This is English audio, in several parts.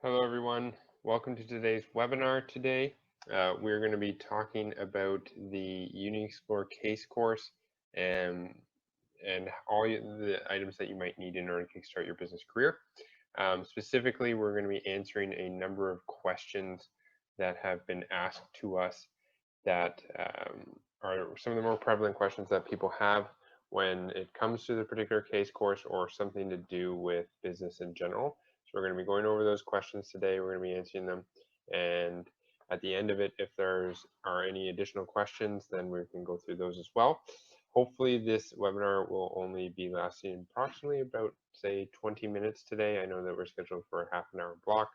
Hello everyone, welcome to today's webinar today. We're going to be talking about the UniExplore case course and all the items that you might need in order to kickstart your business career. Specifically, we're going to be answering a number of questions that have been asked to us that are some of the more prevalent questions that people have when it comes to the particular case course or something to do with business in general. So we're going to be going over those questions today. We're going to be answering them. And at the end of it, if are any additional questions, then we can go through those as well. Hopefully this webinar will only be lasting approximately about, say, 20 minutes today. I know that we're scheduled for a half an hour block,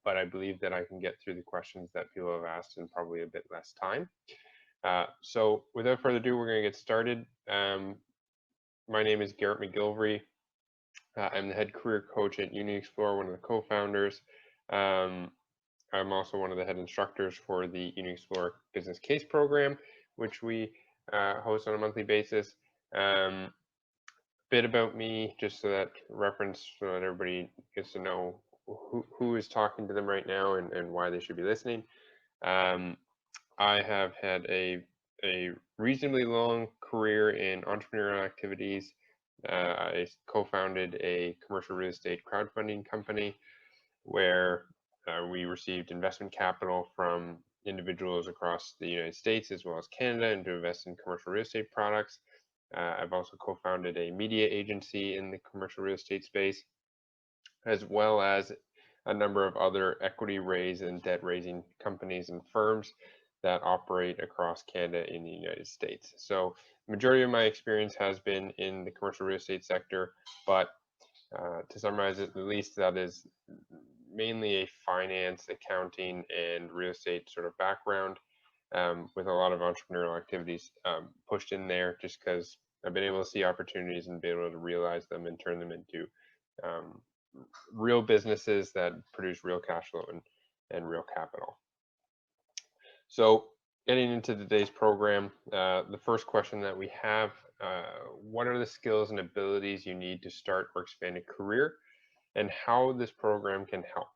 but I believe that I can get through the questions that people have asked in probably a bit less time. So without further ado, we're going to get started. My name is Garret McGilvery. I'm the head career coach at UniExplore, one of the co-founders. I'm also one of the head instructors for the UniExplore business case program, which we host on a monthly basis. Bit about me, just so that reference, so that everybody gets to know who is talking to them right now and why they should be listening. I have had a reasonably long career in entrepreneurial activities. I co-founded a commercial real estate crowdfunding company where we received investment capital from individuals across the United States as well as Canada and to invest in commercial real estate products. I've also co-founded a media agency in the commercial real estate space, as well as a number of other equity raise and debt raising companies and firms that operate across Canada and the United States. So the majority of my experience has been in the commercial real estate sector, but to summarize it, at least that is mainly a finance, accounting, and real estate sort of background, with a lot of entrepreneurial activities pushed in there, just because I've been able to see opportunities and be able to realize them and turn them into real businesses that produce real cash flow and real capital. So getting into today's program, the first question that we have, what are the skills and abilities you need to start or expand a career, and how this program can help?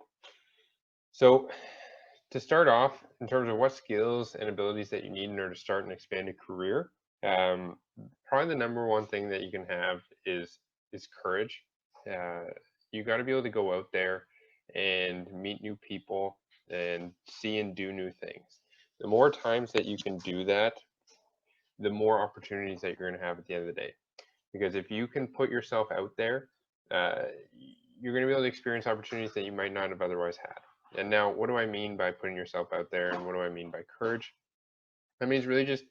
So to start off, in terms of what skills and abilities that you need in order to start and expand a career, probably the number one thing that you can have is courage. You got to be able to go out there and meet new people and see and do new things. The more times that you can do that, the more opportunities that you're going to have at the end of the day. Because if you can put yourself out there, you're going to be able to experience opportunities that you might not have otherwise had. And now, what do I mean by putting yourself out there, and what do I mean by courage? That means really just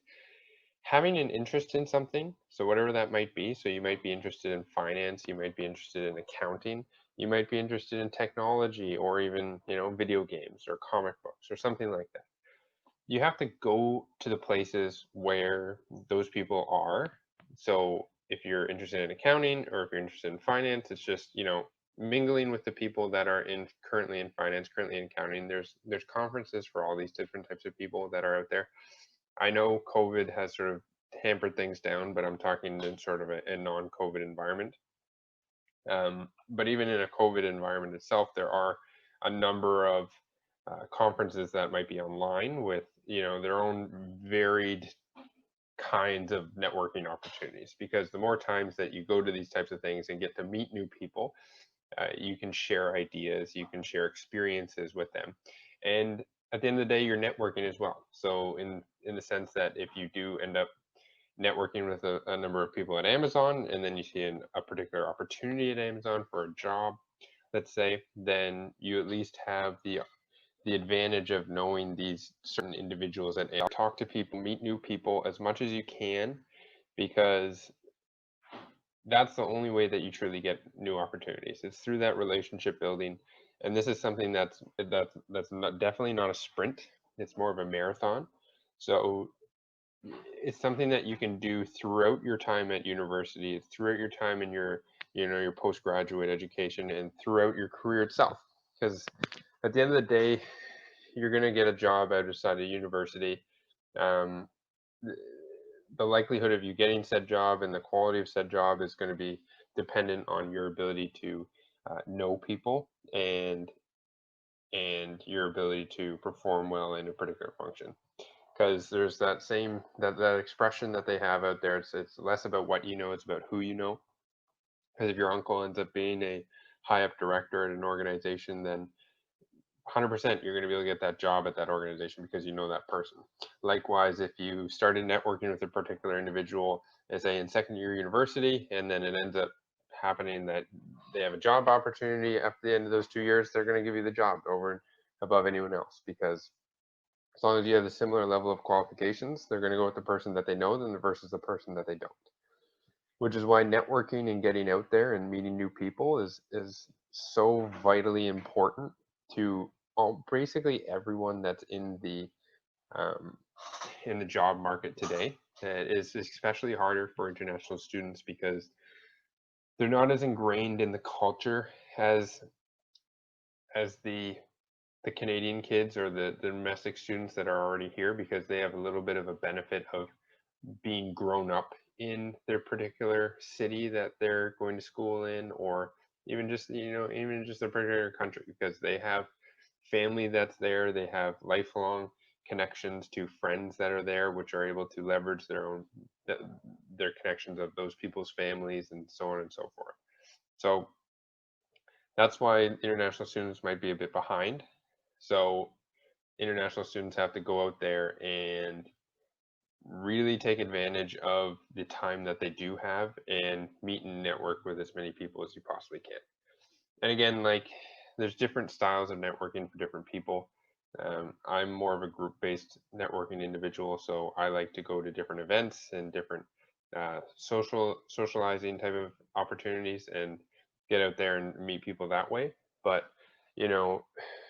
having an interest in something, so whatever that might be. So you might be interested in finance, you might be interested in accounting, you might be interested in technology, or even video games or comic books or something like that. You have to go to the places where those people are. So if you're interested in accounting or if you're interested in finance, it's just mingling with the people that are currently in finance, currently in accounting. There's conferences for all these different types of people that are out there. I know COVID has sort of hampered things down, but I'm talking in sort of a non-COVID environment. But even in a COVID environment itself, there are a number of conferences that might be online with their own varied kinds of networking opportunities. Because the more times that you go to these types of things and get to meet new people, you can share ideas, you can share experiences with them, and at the end of the day, you're networking as well. So in the sense that if you do end up networking with a number of people at Amazon, and then you see a particular opportunity at Amazon for a job, let's say, then you at least have the advantage of knowing these certain individuals and talk to people, meet new people as much as you can, because that's the only way that you truly get new opportunities. It's through that relationship building, and this is something that's definitely not a sprint. It's more of a marathon. So it's something that you can do throughout your time at university, throughout your time in your your postgraduate education, and throughout your career itself. Because at the end of the day, you're going to get a job outside of university. Um, the likelihood of you getting said job and the quality of said job is going to be dependent on your ability to know people and your ability to perform well in a particular function. Because there's that expression that they have out there. It's less about what you know, it's about who you know. Because if your uncle ends up being a high up director at an organization, then 100% you're going to be able to get that job at that organization because you know that person. Likewise, if you started networking with a particular individual, say in second year university, and then it ends up happening that they have a job opportunity at the end of those 2 years, they're going to give you the job over and above anyone else, because as long as you have a similar level of qualifications, they're going to go with the person that they know than versus the person that they don't. Which is why networking and getting out there and meeting new people is so vitally important to basically everyone that's um, in the job market today. It is especially harder for international students because they're not as ingrained in the culture as the Canadian kids or the domestic students that are already here, because they have a little bit of a benefit of being grown up in their particular city that they're going to school in, or even just even just their particular country, because they have family that's there, they have lifelong connections to friends that are there, which are able to leverage their connections of those people's families and so on and so forth. So that's why international students might be a bit behind. So international students have to go out there and really take advantage of the time that they do have and meet and network with as many people as you possibly can. And again, like, there's different styles of networking for different people. I'm more of a group-based networking individual, so I like to go to different events and different socializing type of opportunities and get out there and meet people that way. But you know,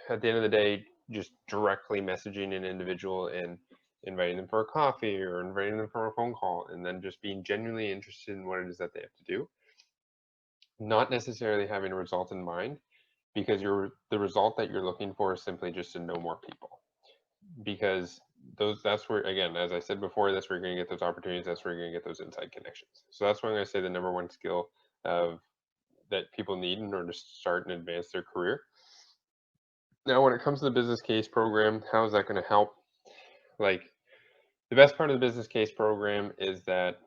at the end of the day, just directly messaging an individual and inviting them for a coffee or inviting them for a phone call, and then just being genuinely interested in what it is that they have to do, not necessarily having a result in mind, because the result that you're looking for is simply just to know more people. Because that's where, again, as I said before, that's where you're going to get those opportunities, that's where you're going to get those inside connections. So that's why I'm going to say the number one skill of that people need in order to start and advance their career. Now, when it comes to the business case program, how is that going to help? Like, the best part of the business case program is that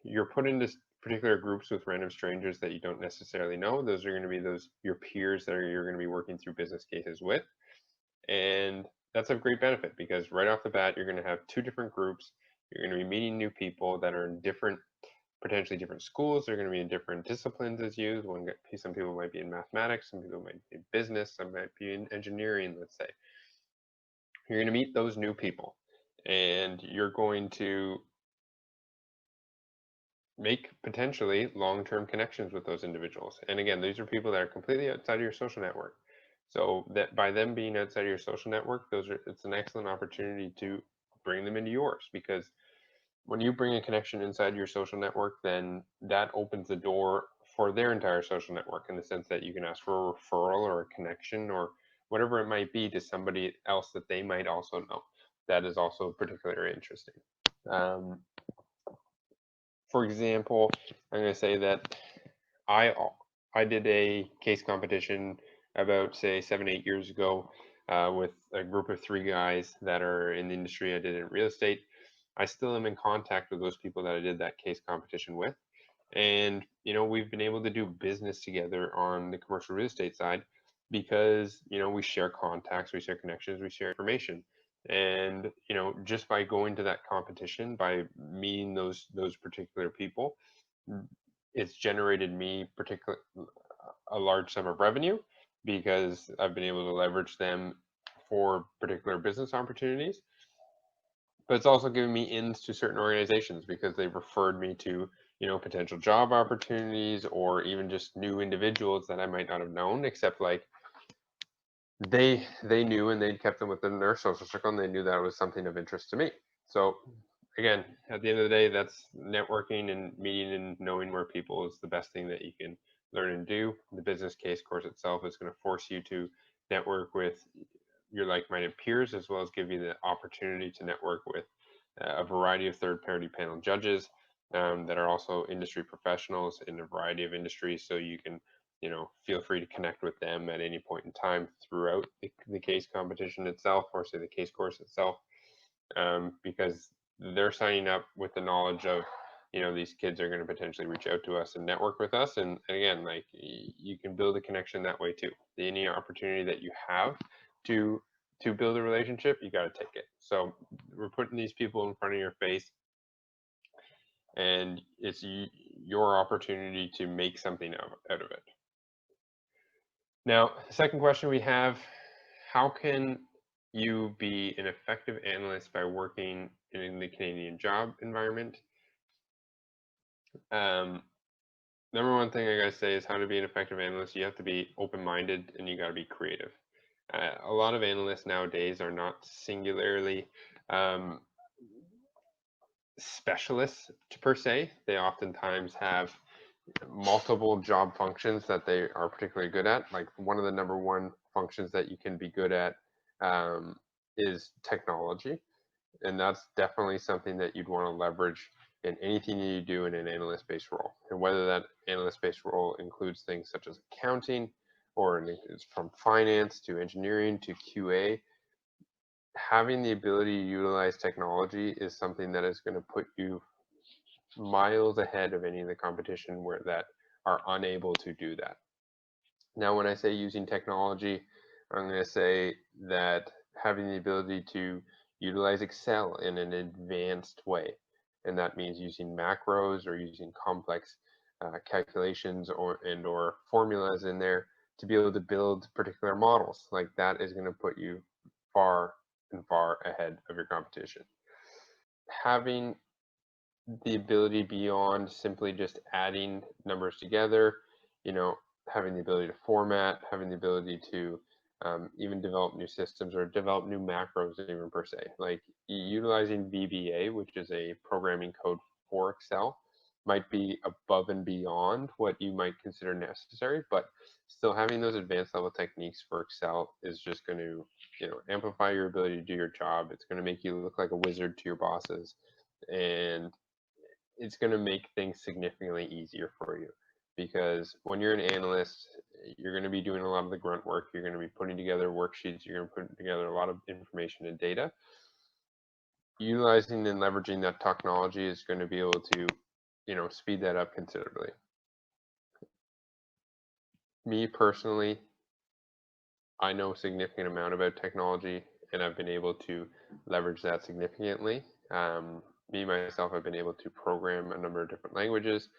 you're put into particular groups with random strangers that you don't necessarily know. Those are going to be your peers that you're going to be working through business cases with. And that's a great benefit, because right off the bat, you're going to have two different groups. You're going to be meeting new people that are in potentially different schools. They're going to be in different disciplines as you. Some people might be in mathematics, some people might be in business, some might be in engineering, let's say. You're going to meet those new people, and you're going to make potentially long-term connections with those individuals. And again, these are people that are completely outside of your social network. So that by them being outside of your social network, it's an excellent opportunity to bring them into yours, because when you bring a connection inside your social network, then that opens the door for their entire social network, in the sense that you can ask for a referral or a connection or whatever it might be to somebody else that they might also know that is also particularly interesting. Um, for example, I'm going to say that I I did a case competition about, say, 7-8 years ago, with a group of 3 guys that are in the industry. I did it in real estate. I still am in contact with those people that I did that case competition with, and we've been able to do business together on the commercial real estate side, because we share contacts, we share connections, we share information. And just by going to that competition, by meeting those particular people, it's generated me a large sum of revenue, because I've been able to leverage them for particular business opportunities. But it's also given me ins to certain organizations, because they've referred me to potential job opportunities, or even just new individuals that I might not have known, except like they knew, and they'd kept them within their social circle, and they knew that it was something of interest to me. So again, at the end of the day, that's networking and meeting and knowing where people is the best thing that you can learn and do. The business case course itself is going to force you to network with your like-minded peers, as well as give you the opportunity to network with a variety of third-party panel judges that are also industry professionals in a variety of industries. So you can feel free to connect with them at any point in time throughout the case competition itself, or say the case course itself, because they're signing up with the knowledge of, these kids are going to potentially reach out to us and network with us. And again, like, you can build a connection that way too. Any opportunity that you have to build a relationship, you got to take it. So we're putting these people in front of your face, and it's your opportunity to make something out of it. Now, the second question we have: how can you be an effective analyst by working in the Canadian job environment? Number one thing I gotta say is how to be an effective analyst. You have to be open-minded, and you gotta be creative. A lot of analysts nowadays are not singularly specialists per se. They oftentimes have multiple job functions that they are particularly good at. Like, one of the number one functions that you can be good at is technology. And that's definitely something that you'd want to leverage in anything you do in an analyst-based role. And whether that analyst-based role includes things such as accounting, or it's from finance to engineering to QA, having the ability to utilize technology is something that is going to put you miles ahead of any of the competition that are unable to do that. Now, when I say using technology, I'm going to say that having the ability to utilize Excel in an advanced way. And that means using macros or using complex calculations or formulas in there to be able to build particular models. Like, that is going to put you far and far ahead of your competition. Having the ability beyond simply just adding numbers together, having the ability to format, having the ability to even develop new systems or develop new macros even per se. Like, utilizing VBA, which is a programming code for Excel, might be above and beyond what you might consider necessary, but still having those advanced level techniques for Excel is just going to, amplify your ability to do your job. It's going to make you look like a wizard to your bosses, and it's going to make things significantly easier for you. Because when you're an analyst, you're going to be doing a lot of the grunt work. You're going to be putting together worksheets. You're going to put together a lot of information and data. Utilizing and leveraging that technology is going to be able to, speed that up considerably. Me personally, I know a significant amount about technology, and I've been able to leverage that significantly. Me, myself, I've been able to program a number of different languages.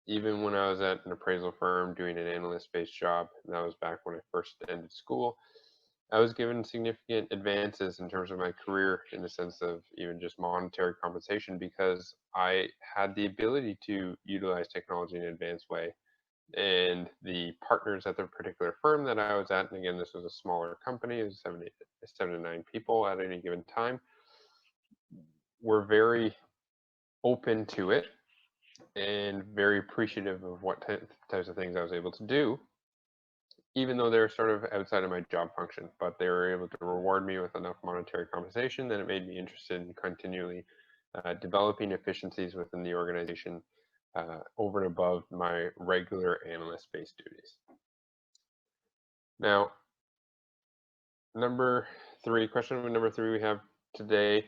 Even when I was at an appraisal firm doing an analyst-based job, and that was back when I first ended school, I was given significant advances in terms of my career, in the sense of even just monetary compensation, because I had the ability to utilize technology in an advanced way. And the partners at the particular firm that I was at, and again, this was a smaller company, it was 7 to 9 people at any given time, were very open to it and very appreciative of what types of things I was able to do, even though they're sort of outside of my job function. But they were able to reward me with enough monetary compensation that it made me interested in continually developing efficiencies within the organization over and above my regular analyst-based duties. Now, question number three we have today: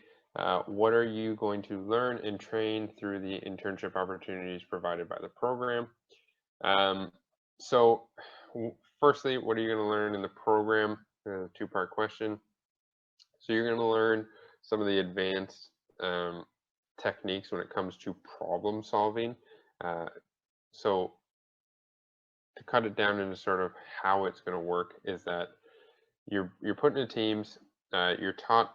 what are you going to learn and train through the internship opportunities provided by the program? So firstly, what are you going to learn in the program? Two-part question. So you're going to learn some of the advanced techniques when it comes to problem solving. So to cut it down into sort of how it's going to work is that you're put into teams, you're taught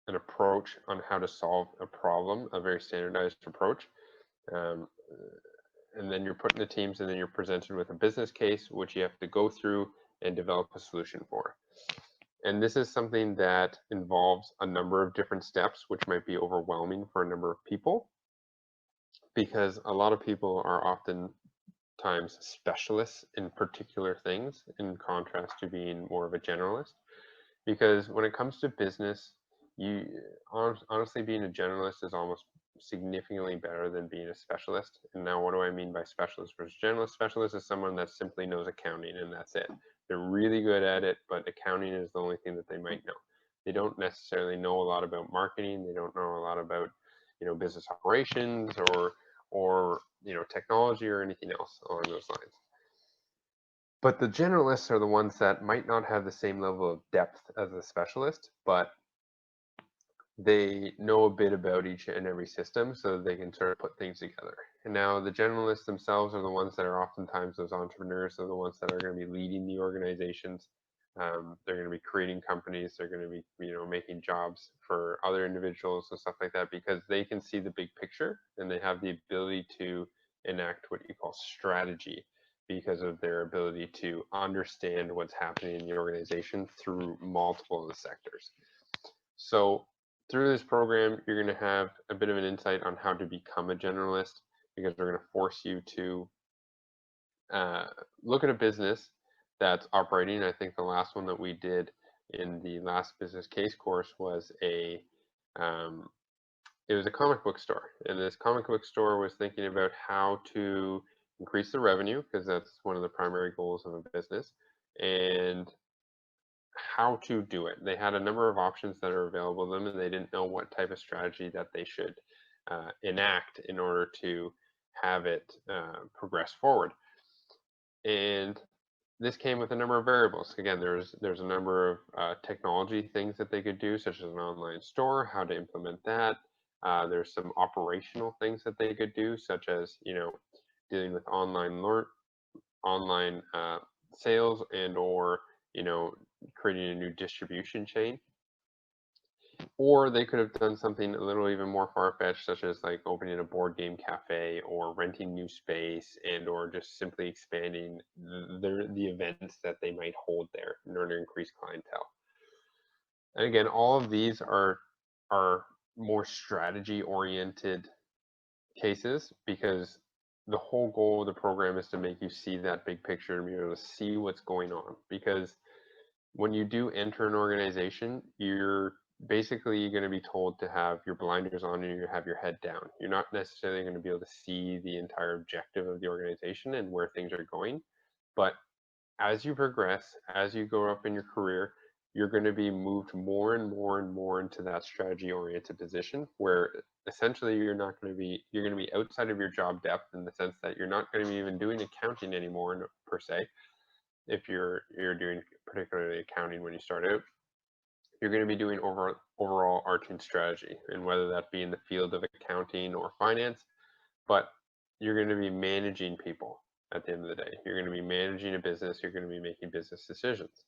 an approach on how to solve a problem, a very standardized approach. And then you're put into teams, and then you're presented with a business case, which you have to go through and develop a solution for. And this is something that involves a number of different steps, which might be overwhelming for a number of people, because a lot of people are oftentimes specialists in particular things, in contrast to being more of a generalist. Because when it comes to business, honestly, being a generalist is almost significantly better than being a specialist. And now what do I mean by specialist versus generalist? Specialist is someone that simply knows accounting and that's it. They're really good at it, but accounting is the only thing that they might know. They don't necessarily know a lot about marketing. They don't know a lot about, business operations or technology or anything else along those lines. But the generalists are the ones that might not have the same level of depth as a specialist, but they know a bit about each and every system so they can sort of put things together. And now the generalists themselves are the ones that are oftentimes those entrepreneurs, are the ones that are going to be leading the organizations. They're going to be creating companies. They're going to be, making jobs for other individuals and stuff like that because they can see the big picture and they have the ability to enact what you call strategy because of their ability to understand what's happening in the organization through multiple of the sectors. So through this program, you're going to have a bit of an insight on how to become a generalist because we're going to force you to look at a business that's operating. I think the last one that we did in the last business case course was it was a comic book store, and this comic book store was thinking about how to increase the revenue because that's one of the primary goals of a business, and how to do it. They had a number of options that are available to them, and they didn't know what type of strategy that they should enact in order to have it progress forward. And this came with a number of variables. Again, there's a number of technology things that they could do, such as an online store, how to implement that. There's some operational things that they could do, such as dealing with online sales and or creating a new distribution chain. Or they could have done something a little even more far-fetched, such as like opening a board game cafe or renting new space and or just simply expanding the events that they might hold there in order to increase clientele. And again, all of these are more strategy-oriented cases because the whole goal of the program is to make you see that big picture and be able to see what's going on. Because when you do enter an organization, you're basically going to be told to have your blinders on and you have your head down. You're not necessarily going to be able to see the entire objective of the organization and where things are going. But as you progress, as you go up in your career, you're going to be moved more and more and more into that strategy oriented position where essentially you're going to be outside of your job depth in the sense that you're not going to be even doing accounting anymore per se. If you're doing particularly accounting when you start out, you're going to be doing overall arching strategy, and whether that be in the field of accounting or finance, but you're going to be managing people at the end of the day. You're going to be managing a business. You're going to be making business decisions.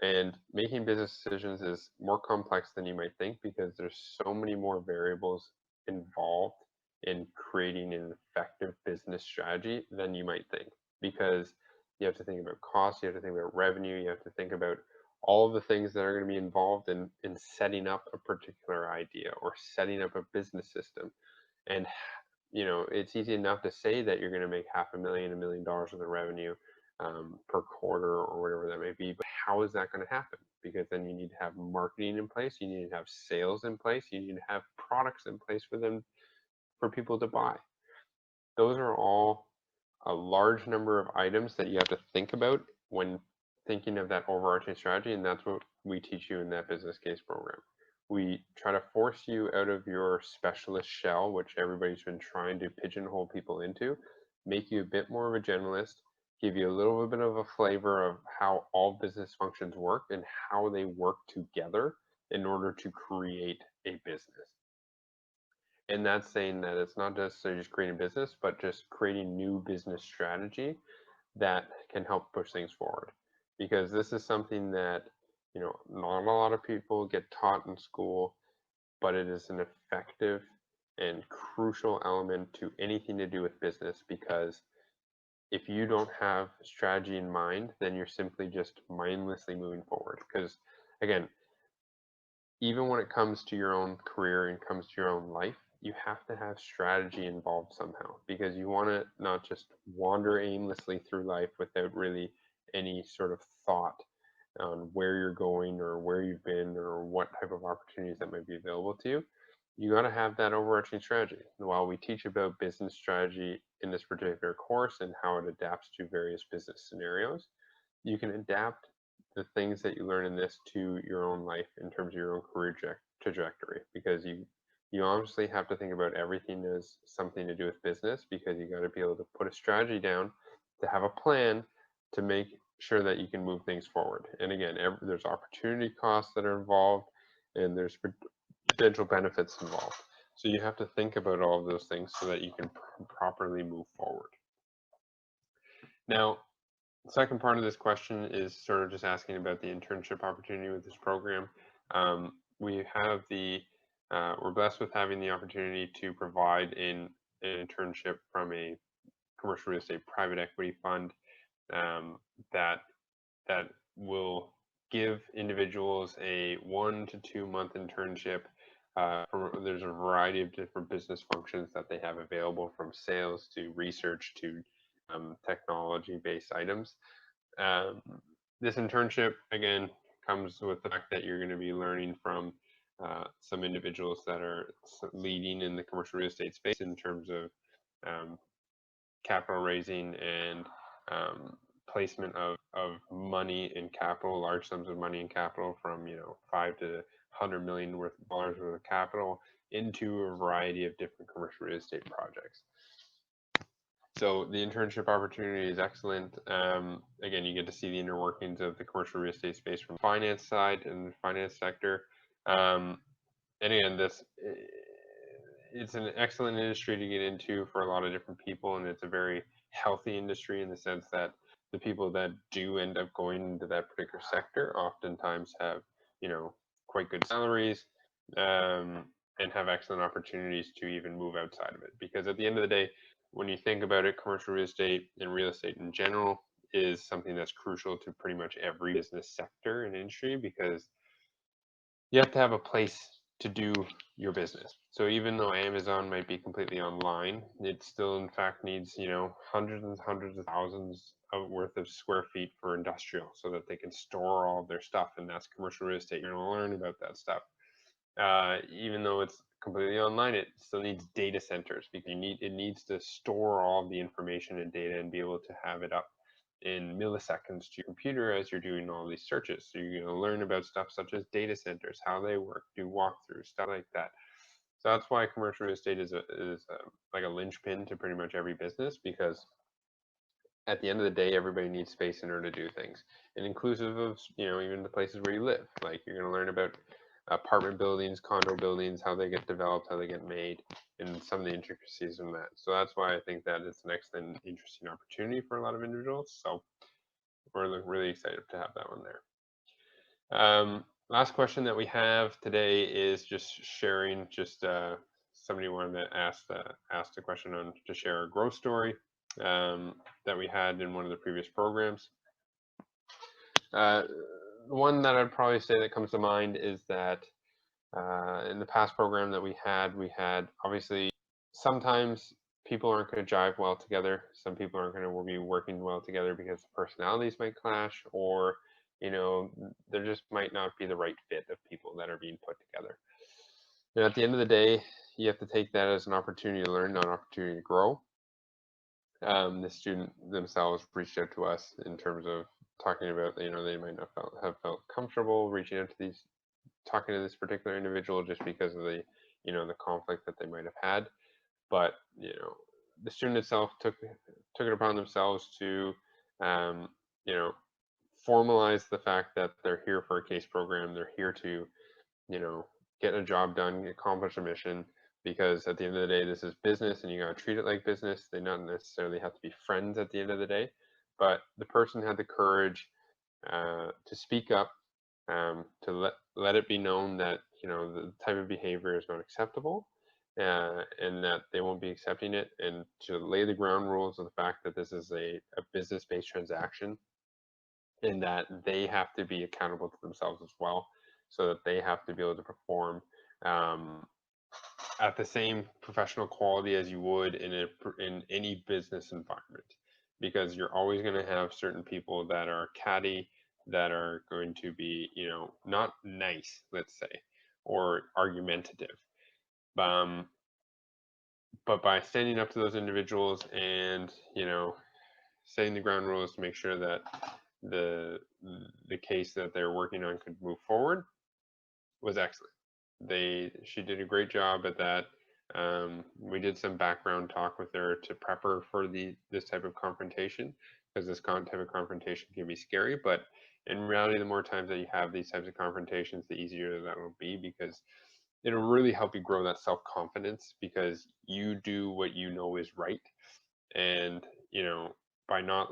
And making business decisions is more complex than you might think because there's so many more variables involved in creating an effective business strategy than you might think. Because you have to think about cost, you have to think about revenue, you have to think about all of the things that are going to be involved in setting up a particular idea or setting up a business system. And it's easy enough to say that you're going to make $500,000, $1 million worth of revenue per quarter or whatever that may be. But how is that going to happen? Because then you need to have marketing in place, you need to have sales in place, you need to have products in place for people to buy. Those are all a large number of items that you have to think about when thinking of that overarching strategy, and that's what we teach you in that business case program. We try to force you out of your specialist shell, which everybody's been trying to pigeonhole people into, make you a bit more of a generalist, give you a little bit of a flavor of how all business functions work and how they work together in order to create a business. And that's saying that it's not just creating a business, but just creating new business strategy that can help push things forward. Because this is something that, not a lot of people get taught in school, but it is an effective and crucial element to anything to do with business. Because if you don't have strategy in mind, then you're simply just mindlessly moving forward. Because again, even when it comes to your own career and comes to your own life, you have to have strategy involved somehow because you want to not just wander aimlessly through life without really any sort of thought on where you're going or where you've been or what type of opportunities that might be available to you. you got to have that overarching strategy. While we teach about business strategy in this particular course and how it adapts to various business scenarios, you can adapt the things that you learn in this to your own life in terms of your own career trajectory, because you obviously have to think about everything as something to do with business, because you got to be able to put a strategy down, to have a plan to make sure that you can move things forward. And again, there's opportunity costs that are involved, and there's potential benefits involved. So you have to think about all of those things so that you can properly move forward. Now, the second part of this question is sort of just asking about the internship opportunity with this program. We have we're blessed with having the opportunity to provide an internship from a commercial real estate private equity fund that will give individuals a 1 to 2 month internship. There's a variety of different business functions that they have available, from sales to research to technology-based items. This internship, again, comes with the fact that you're going to be learning from some individuals that are leading in the commercial real estate space in terms of capital raising and placement of money in capital, large sums of money in capital, from 5 to 100 million dollars worth of capital into a variety of different commercial real estate projects. So the internship opportunity is excellent. Again, you get to see the inner workings of the commercial real estate space from the finance side and the finance sector. And again, it's an excellent industry to get into for a lot of different people, and it's a very healthy industry in the sense that the people that do end up going into that particular sector oftentimes have, quite good salaries, and have excellent opportunities to even move outside of it. Because at the end of the day, when you think about it, commercial real estate and real estate in general is something that's crucial to pretty much every business sector and industry, because you have to have a place to do your business. So even though Amazon might be completely online, it still in fact needs, hundreds and hundreds of thousands of worth of square feet for industrial, so that they can store all of their stuff. And that's commercial real estate. You're going to learn about that stuff. Even though it's completely online, it still needs data centers, because it needs to store all of the information and data and be able to have it up in milliseconds to your computer as you're doing all these searches. So you're going to learn about stuff such as data centers, how they work, do walkthroughs, stuff like that. So that's why commercial real estate is like a linchpin to pretty much every business, because at the end of the day, everybody needs space in order to do things, and inclusive of, even the places where you live. Like, you're going to learn about apartment buildings, condo buildings, how they get developed, how they get made, and some of the intricacies in that. So that's why I think that it's an excellent, interesting opportunity for a lot of individuals. So we're really excited to have that one there. Last question that we have today is just sharing. Somebody wanted to ask a question on to share a growth story that we had in one of the previous programs. The one that I'd probably say that comes to mind is that in the past program that we had obviously sometimes people aren't going to jive well together. Some people aren't going to be working well together because personalities might clash, or there just might not be the right fit of people that are being put together. And at the end of the day, you have to take that as an opportunity to learn, not an opportunity to grow. The student themselves reached out to us in terms of talking about, they might not have felt comfortable reaching out to talking to this particular individual just because of the conflict that they might have had. But the student itself took it upon themselves to formalize the fact that they're here for a case program. They're here to get a job done, accomplish a mission, because at the end of the day, this is business, and you got to treat it like business. They not necessarily have to be friends at the end of the day, but the person had the courage to speak up, to let it be known that the type of behavior is not acceptable, and that they won't be accepting it, and to lay the ground rules of the fact that this is a business-based transaction, and that they have to be accountable to themselves as well, so that they have to be able to perform at the same professional quality as you would in any business environment, because you're always going to have certain people that are catty, that are going to be not nice, let's say, or argumentative. But by standing up to those individuals and, setting the ground rules to make sure that the case that they're working on could move forward was excellent. She did a great job at that. We did some background talk with her to prep her for this type of confrontation, because this type of confrontation can be scary. But in reality, the more times that you have these types of confrontations, the easier that will be, because it'll really help you grow that self-confidence, because you do what you know is right. And by not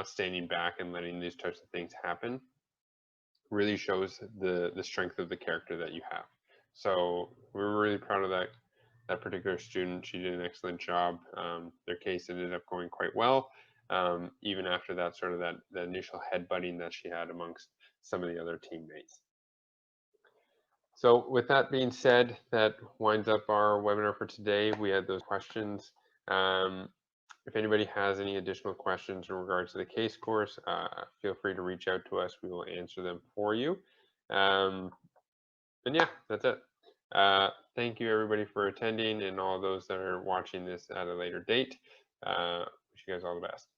standing back and letting these types of things happen, really shows the strength of the character that you have. So we're really proud of that particular student. She did an excellent job. Their case ended up going quite well, even after that sort of that initial headbutting that she had amongst some of the other teammates. So with that being said, that winds up our webinar for today. We had those questions. If anybody has any additional questions in regards to the case course, feel free to reach out to us. We will answer them for you. And yeah, that's it. Thank you everybody for attending, and all those that are watching this at a later date. Wish you guys all the best.